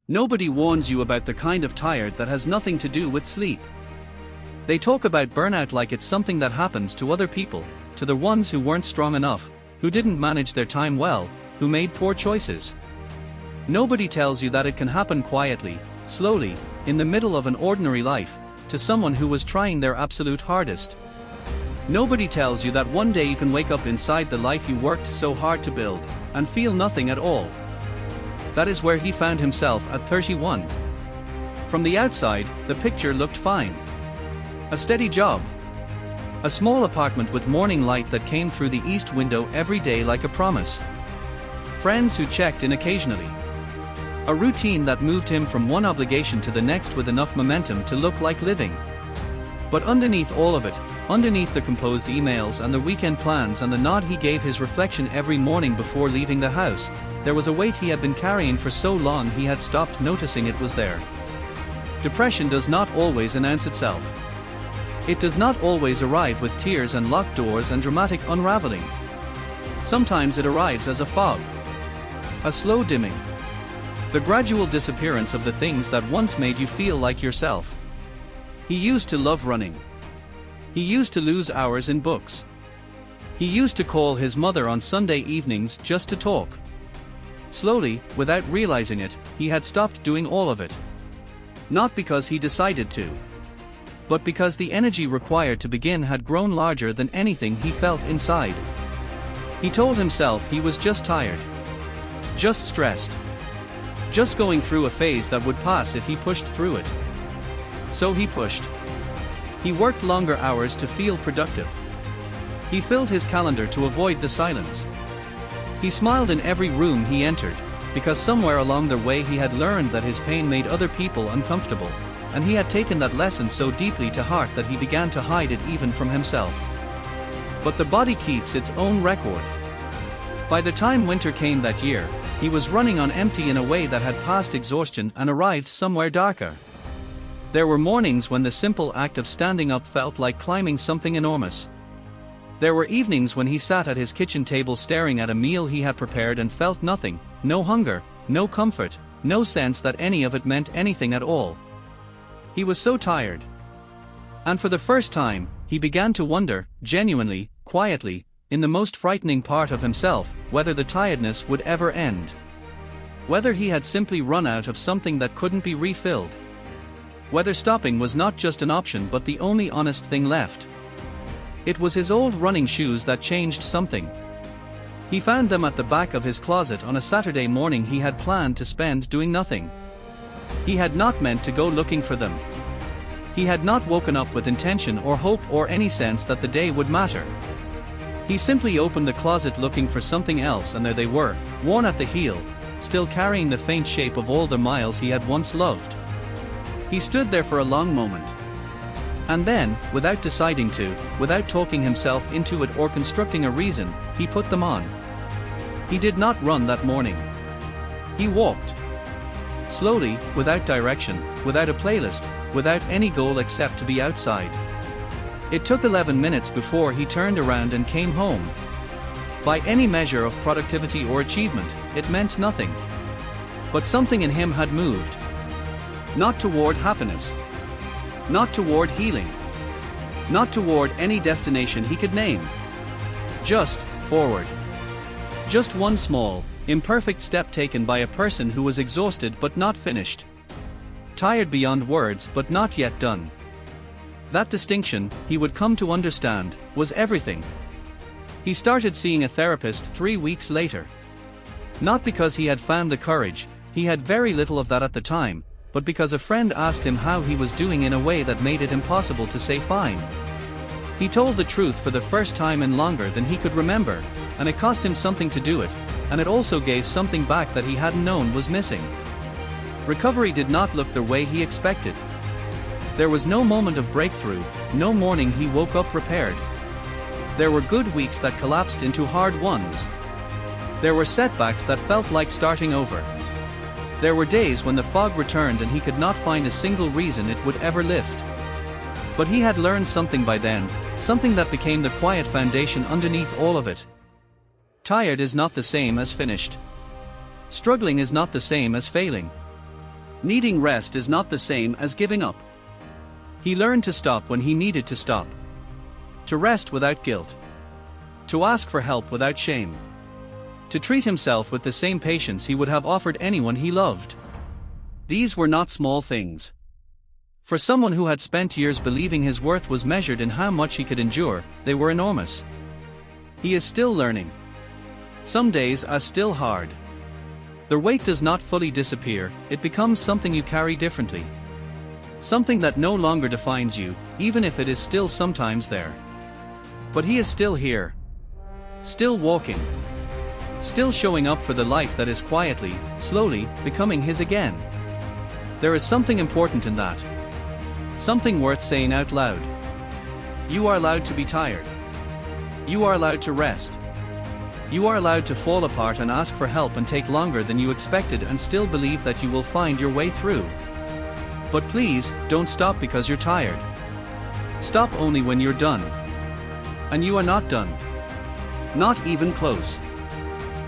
Nobody warns you about the kind of tired that has nothing to do with sleep. They talk about burnout like it's something that happens to other people, to the ones who weren't strong enough, who didn't manage their time well, who made poor choices. Nobody tells you that it can happen quietly, slowly, in the middle of an ordinary life, to someone who was trying their absolute hardest. Nobody tells you that one day you can wake up inside the life you worked so hard to build, and feel nothing at all. That is where he found himself at 31. From the outside, the picture looked fine. A steady job. A small apartment with morning light that came through the east window every day like a promise. Friends who checked in occasionally. A routine that moved him from one obligation to the next with enough momentum to look like living. But underneath all of it, underneath the composed emails and the weekend plans and the nod he gave his reflection every morning before leaving the house, there was a weight he had been carrying for so long he had stopped noticing it was there. Depression does not always announce itself. It does not always arrive with tears and locked doors and dramatic unraveling. Sometimes it arrives as a fog. A slow dimming. The gradual disappearance of the things that once made you feel like yourself. He used to love running. He used to lose hours in books. He used to call his mother on Sunday evenings just to talk. Slowly, without realizing it, he had stopped doing all of it. Not because he decided to, but because the energy required to begin had grown larger than anything he felt inside. He told himself he was just tired. Just stressed. Just going through a phase that would pass if he pushed through it. So he pushed. He worked longer hours to feel productive. He filled his calendar to avoid the silence. He smiled in every room he entered, because somewhere along the way he had learned that his pain made other people uncomfortable, and he had taken that lesson so deeply to heart that he began to hide it even from himself. But the body keeps its own record. By the time winter came that year, he was running on empty in a way that had passed exhaustion and arrived somewhere darker. There were mornings when the simple act of standing up felt like climbing something enormous. There were evenings when he sat at his kitchen table staring at a meal he had prepared and felt nothing, no hunger, no comfort, no sense that any of it meant anything at all. He was so tired. And for the first time, he began to wonder, genuinely, quietly, in the most frightening part of himself, whether the tiredness would ever end. Whether he had simply run out of something that couldn't be refilled. Whether stopping was not just an option but the only honest thing left. It was his old running shoes that changed something. He found them at the back of his closet on a Saturday morning he had planned to spend doing nothing. He had not meant to go looking for them. He had not woken up with intention or hope or any sense that the day would matter. He simply opened the closet looking for something else, and there they were, worn at the heel, still carrying the faint shape of all the miles he had once loved. He stood there for a long moment. And then, without deciding to, without talking himself into it or constructing a reason, he put them on. He did not run that morning. He walked. Slowly, without direction, without a playlist, without any goal except to be outside. It took 11 minutes before he turned around and came home. By any measure of productivity or achievement, it meant nothing. But something in him had moved. Not toward happiness. Not toward healing. Not toward any destination he could name. Just forward. Just one small, imperfect step taken by a person who was exhausted but not finished. Tired beyond words but not yet done. That distinction, he would come to understand, was everything. He started seeing a therapist 3 weeks later. Not because he had found the courage, he had very little of that at the time, but because a friend asked him how he was doing in a way that made it impossible to say fine. He told the truth for the first time in longer than he could remember, and it cost him something to do it, and it also gave something back that he hadn't known was missing. Recovery did not look the way he expected. There was no moment of breakthrough, no morning he woke up prepared. There were good weeks that collapsed into hard ones. There were setbacks that felt like starting over. There were days when the fog returned and he could not find a single reason it would ever lift. But he had learned something by then, something that became the quiet foundation underneath all of it. Tired is not the same as finished. Struggling is not the same as failing. Needing rest is not the same as giving up. He learned to stop when he needed to stop. To rest without guilt. To ask for help without shame. To treat himself with the same patience he would have offered anyone he loved. These were not small things. For someone who had spent years believing his worth was measured in how much he could endure, they were enormous. He is still learning. Some days are still hard. The weight does not fully disappear, it becomes something you carry differently. Something that no longer defines you, even if it is still sometimes there. But he is still here. Still walking. Still showing up for the life that is quietly, slowly, becoming his again. There is something important in that. Something worth saying out loud. You are allowed to be tired. You are allowed to rest. You are allowed to fall apart and ask for help and take longer than you expected and still believe that you will find your way through. But please, don't stop because you're tired. Stop only when you're done. And you are not done. Not even close.